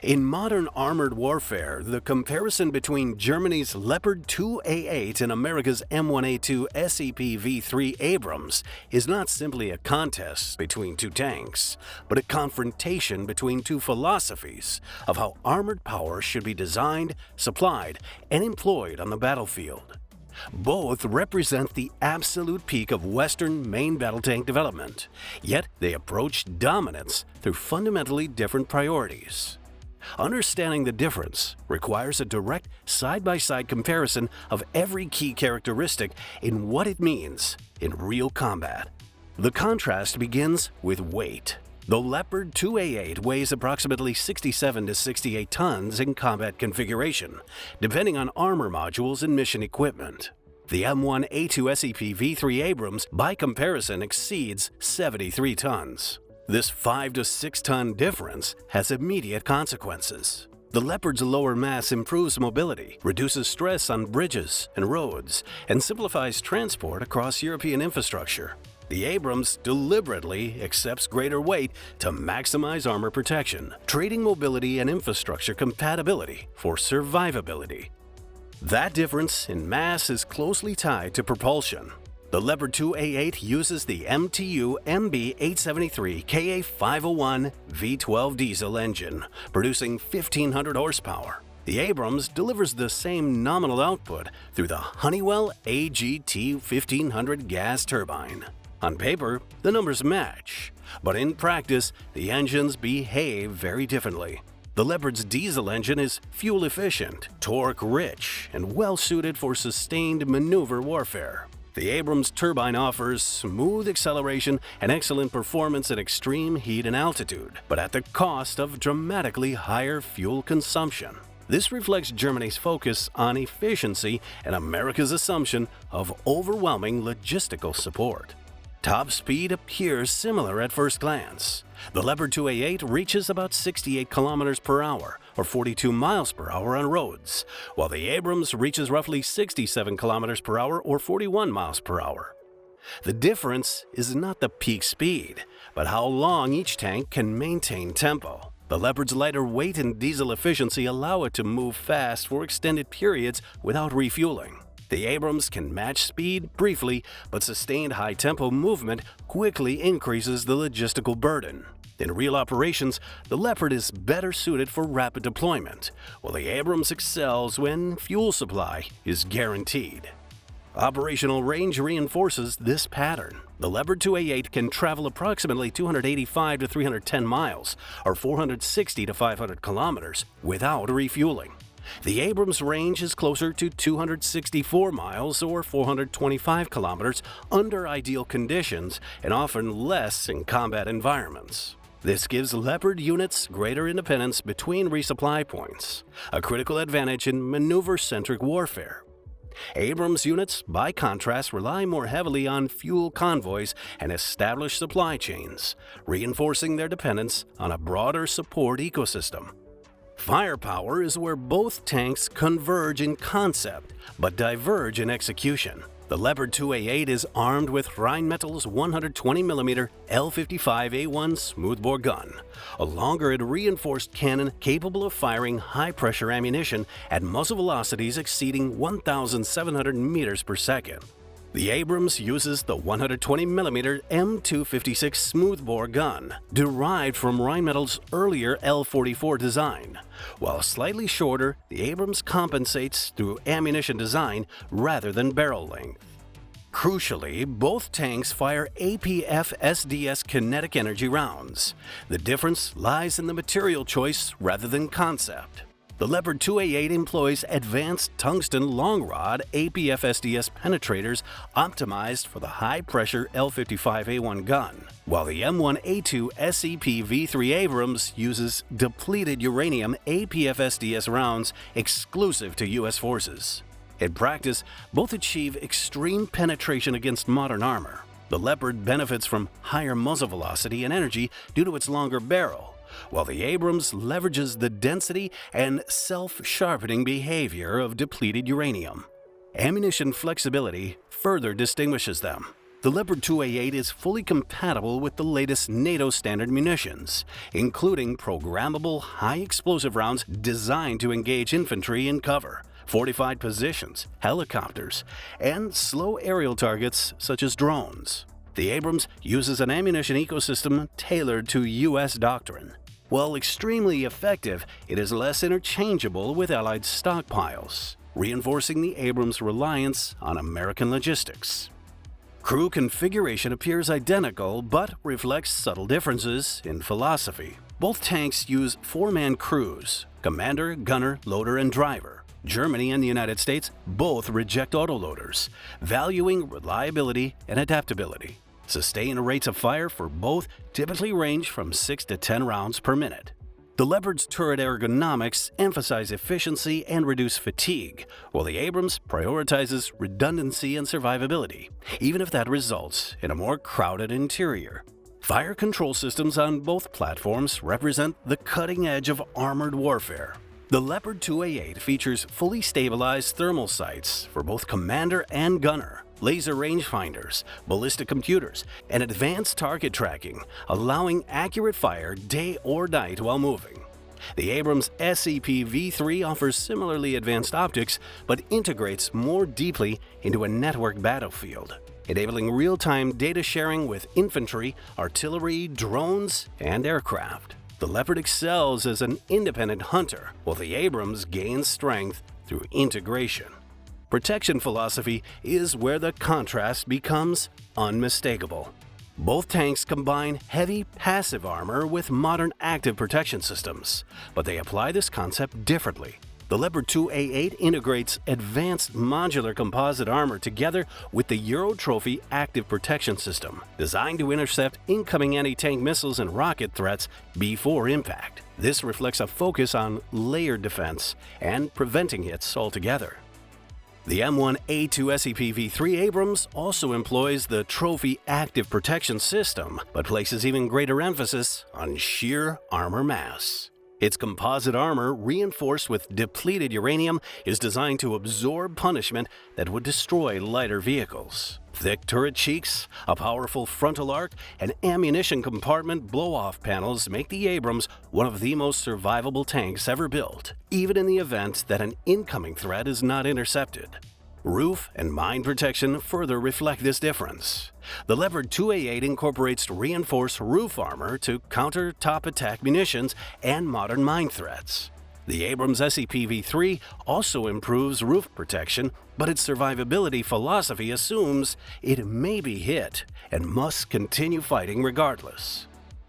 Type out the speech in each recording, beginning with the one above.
In modern armored warfare, the comparison between Germany's Leopard 2A8 and America's M1A2 SEP V3 Abrams is not simply a contest between two tanks, but a confrontation between two philosophies of how armored power should be designed, supplied, and employed on the battlefield. Both represent the absolute peak of Western main battle tank development, yet they approach dominance through fundamentally different priorities. Understanding the difference requires a direct side-by-side comparison of every key characteristic in what it means in real combat. The contrast begins with weight. The Leopard 2A8 weighs approximately 67 to 68 tons in combat configuration, depending on armor modules and mission equipment. The M1A2 SEP V3 Abrams, by comparison, exceeds 73 tons. This 5 to 6 ton difference has immediate consequences. The Leopard's lower mass improves mobility, reduces stress on bridges and roads, and simplifies transport across European infrastructure. The Abrams deliberately accepts greater weight to maximize armor protection, trading mobility and infrastructure compatibility for survivability. That difference in mass is closely tied to propulsion. The Leopard 2A8 uses the MTU MB873 KA501 V12 diesel engine, producing 1,500 horsepower. The Abrams delivers the same nominal output through the Honeywell AGT1500 gas turbine. On paper, the numbers match, but in practice, the engines behave very differently. The Leopard's diesel engine is fuel-efficient, torque-rich, and well-suited for sustained maneuver warfare. The Abrams turbine offers smooth acceleration and excellent performance at extreme heat and altitude, but at the cost of dramatically higher fuel consumption. This reflects Germany's focus on efficiency and America's assumption of overwhelming logistical support. Top speed appears similar at first glance. The Leopard 2A8 reaches about 68 kilometers per hour, or 42 miles per hour on roads, while the Abrams reaches roughly 67 kilometers per hour, or 41 miles per hour. The difference is not the peak speed, but how long each tank can maintain tempo. The Leopard's lighter weight and diesel efficiency allow it to move fast for extended periods without refueling. The Abrams can match speed briefly, but sustained high-tempo movement quickly increases the logistical burden. In real operations, the Leopard is better suited for rapid deployment, while the Abrams excels when fuel supply is guaranteed. Operational range reinforces this pattern. The Leopard 2A8 can travel approximately 285 to 310 miles, or 460 to 500 kilometers, without refueling. The Abrams range is closer to 264 miles or 425 kilometers under ideal conditions and often less in combat environments. This gives Leopard units greater independence between resupply points, a critical advantage in maneuver-centric warfare. Abrams units, by contrast, rely more heavily on fuel convoys and established supply chains, reinforcing their dependence on a broader support ecosystem. Firepower is where both tanks converge in concept, but diverge in execution. The Leopard 2A8 is armed with Rheinmetall's 120mm L55A1 smoothbore gun, a longer and reinforced cannon capable of firing high-pressure ammunition at muzzle velocities exceeding 1,700 meters per second. The Abrams uses the 120mm M256 smoothbore gun, derived from Rheinmetall's earlier L44 design. While slightly shorter, the Abrams compensates through ammunition design rather than barrel length. Crucially, both tanks fire APF-SDS kinetic energy rounds. The difference lies in the material choice rather than concept. The Leopard 2A8 employs advanced tungsten long-rod APF-SDS penetrators optimized for the high-pressure L55A1 gun, while the M1A2 SEP V3 Abrams uses depleted uranium APF-SDS rounds exclusive to U.S. forces. In practice, both achieve extreme penetration against modern armor. The Leopard benefits from higher muzzle velocity and energy due to its longer barrel, while the Abrams leverages the density and self-sharpening behavior of depleted uranium. Ammunition flexibility further distinguishes them. The Leopard 2A8 is fully compatible with the latest NATO standard munitions, including programmable high-explosive rounds designed to engage infantry in cover, fortified positions, helicopters, and slow aerial targets such as drones. The Abrams uses an ammunition ecosystem tailored to U.S. doctrine. While extremely effective, it is less interchangeable with Allied stockpiles, reinforcing the Abrams' reliance on American logistics. Crew configuration appears identical but reflects subtle differences in philosophy. Both tanks use four-man crews: commander, gunner, loader, and driver. Germany and the United States both reject autoloaders, valuing reliability and adaptability. Sustained rates of fire for both typically range from 6 to 10 rounds per minute. The Leopard's turret ergonomics emphasize efficiency and reduce fatigue, while the Abrams prioritizes redundancy and survivability, even if that results in a more crowded interior. Fire control systems on both platforms represent the cutting edge of armored warfare. The Leopard 2A8 features fully stabilized thermal sights for both commander and gunner, laser rangefinders, ballistic computers, and advanced target tracking, allowing accurate fire day or night while moving. The Abrams SCP-V3 offers similarly advanced optics but integrates more deeply into a network battlefield, enabling real-time data sharing with infantry, artillery, drones, and aircraft. The Leopard excels as an independent hunter, while the Abrams gains strength through integration. Protection philosophy is where the contrast becomes unmistakable. Both tanks combine heavy passive armor with modern active protection systems, but they apply this concept differently. The Leopard 2A8 integrates advanced modular composite armor together with the Euro Trophy active protection system, designed to intercept incoming anti-tank missiles and rocket threats before impact. This reflects a focus on layered defense and preventing hits altogether. The M1A2 SCP-V3 Abrams also employs the Trophy Active Protection System, but places even greater emphasis on sheer armor mass. Its composite armor, reinforced with depleted uranium, is designed to absorb punishment that would destroy lighter vehicles. Thick turret cheeks, a powerful frontal arc, and ammunition compartment blow-off panels make the Abrams one of the most survivable tanks ever built, even in the event that an incoming threat is not intercepted. Roof and mine protection further reflect this difference. The Leopard 2A8 incorporates reinforced roof armor to counter top attack munitions and modern mine threats. The Abrams SCP-V3 also improves roof protection, but its survivability philosophy assumes it may be hit and must continue fighting regardless.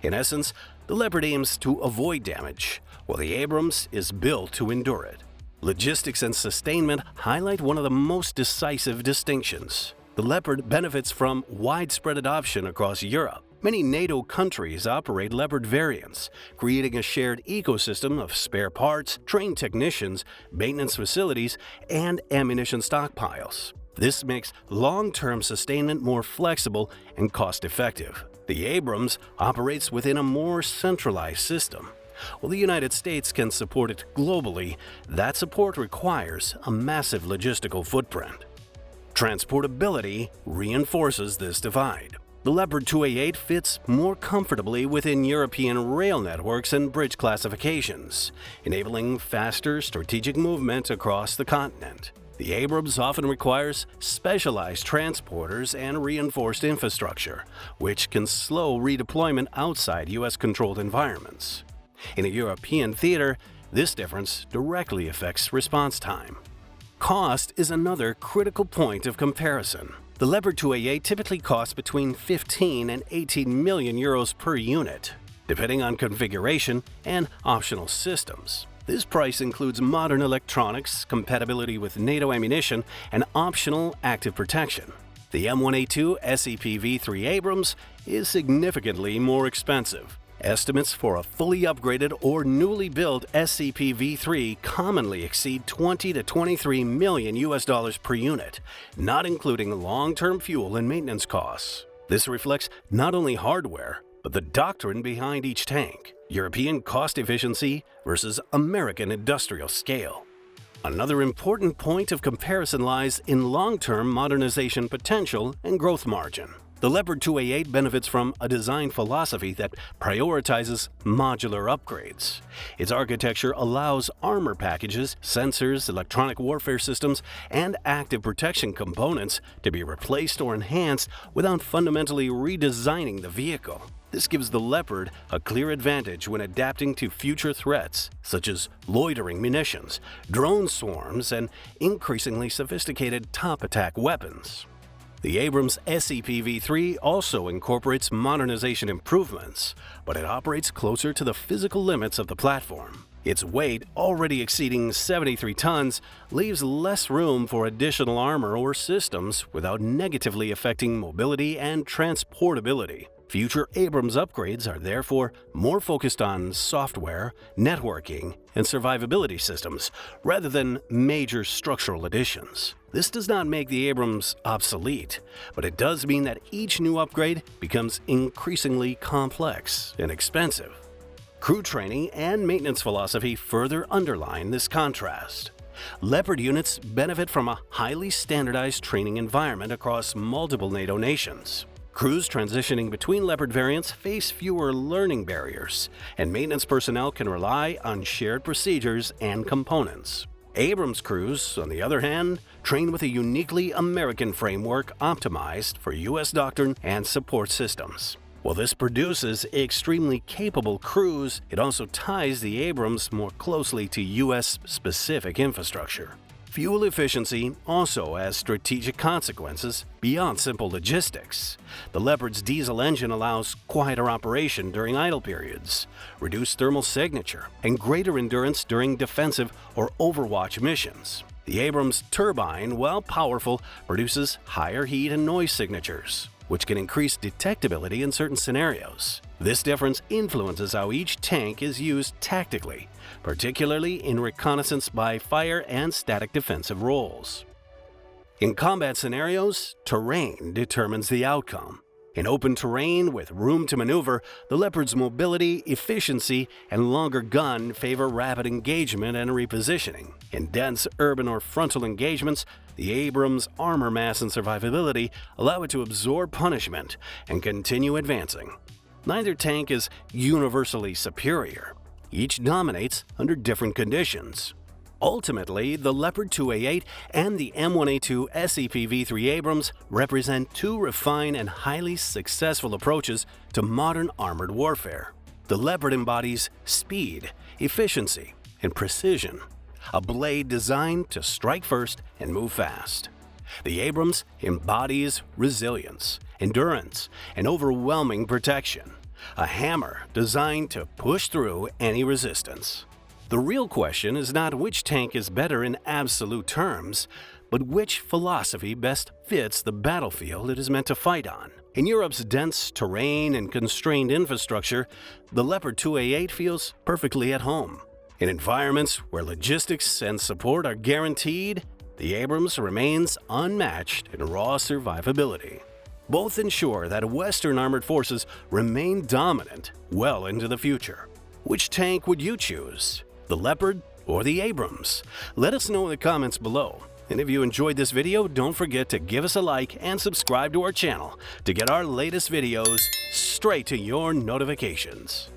In essence, the Leopard aims to avoid damage, while the Abrams is built to endure it. Logistics and sustainment highlight one of the most decisive distinctions. The Leopard benefits from widespread adoption across Europe. Many NATO countries operate Leopard variants, creating a shared ecosystem of spare parts, trained technicians, maintenance facilities, and ammunition stockpiles. This makes long-term sustainment more flexible and cost-effective. The Abrams operates within a more centralized system. While the United States can support it globally, that support requires a massive logistical footprint. Transportability reinforces this divide. The Leopard 2A8 fits more comfortably within European rail networks and bridge classifications, enabling faster strategic movement across the continent. The Abrams often requires specialized transporters and reinforced infrastructure, which can slow redeployment outside U.S.-controlled environments. In a European theater, this difference directly affects response time. Cost is another critical point of comparison. The Leopard 2A8 typically costs between 15 and 18 million euros per unit, depending on configuration and optional systems. This price includes modern electronics, compatibility with NATO ammunition, and optional active protection. The M1A2 SCP-V3 Abrams is significantly more expensive. Estimates for a fully upgraded or newly built SCP-V3 commonly exceed $20 to $23 million per unit, not including long-term fuel and maintenance costs. This reflects not only hardware, but the doctrine behind each tank: European cost efficiency versus American industrial scale. Another important point of comparison lies in long-term modernization potential and growth margin. The Leopard 2A8 benefits from a design philosophy that prioritizes modular upgrades. Its architecture allows armor packages, sensors, electronic warfare systems, and active protection components to be replaced or enhanced without fundamentally redesigning the vehicle. This gives the Leopard a clear advantage when adapting to future threats, such as loitering munitions, drone swarms, and increasingly sophisticated top attack weapons. The Abrams SEP-V3 also incorporates modernization improvements, but it operates closer to the physical limits of the platform. Its weight, already exceeding 73 tons, leaves less room for additional armor or systems without negatively affecting mobility and transportability. Future Abrams upgrades are therefore more focused on software, networking, and survivability systems rather than major structural additions. This does not make the Abrams obsolete, but it does mean that each new upgrade becomes increasingly complex and expensive. Crew training and maintenance philosophy further underline this contrast. Leopard units benefit from a highly standardized training environment across multiple NATO nations. Crews transitioning between Leopard variants face fewer learning barriers, and maintenance personnel can rely on shared procedures and components. Abrams crews, on the other hand, train with a uniquely American framework optimized for U.S. doctrine and support systems. While this produces extremely capable crews, it also ties the Abrams more closely to U.S.-specific infrastructure. Fuel efficiency also has strategic consequences beyond simple logistics. The Leopard's diesel engine allows quieter operation during idle periods, reduced thermal signature, and greater endurance during defensive or overwatch missions. The Abrams turbine, while powerful, produces higher heat and noise signatures, which can increase detectability in certain scenarios. This difference influences how each tank is used tactically, particularly in reconnaissance by fire and static defensive roles. In combat scenarios, terrain determines the outcome. In open terrain with room to maneuver, the Leopard's mobility, efficiency, and longer gun favor rapid engagement and repositioning. In dense urban or frontal engagements, the Abrams' armor mass and survivability allow it to absorb punishment and continue advancing. Neither tank is universally superior. Each dominates under different conditions. Ultimately, the Leopard 2A8 and the M1A2 SEP-V3 Abrams represent two refined and highly successful approaches to modern armored warfare. The Leopard embodies speed, efficiency, and precision, a blade designed to strike first and move fast. The Abrams embodies resilience, endurance, and overwhelming protection, a hammer designed to push through any resistance. The real question is not which tank is better in absolute terms, but which philosophy best fits the battlefield it is meant to fight on. In Europe's dense terrain and constrained infrastructure, the Leopard 2A8 feels perfectly at home. In environments where logistics and support are guaranteed, the Abrams remains unmatched in raw survivability. Both ensure that Western armored forces remain dominant well into the future. Which tank would you choose? The Leopard or the Abrams? Let us know in the comments below. And if you enjoyed this video, don't forget to give us a like and subscribe to our channel to get our latest videos straight to your notifications.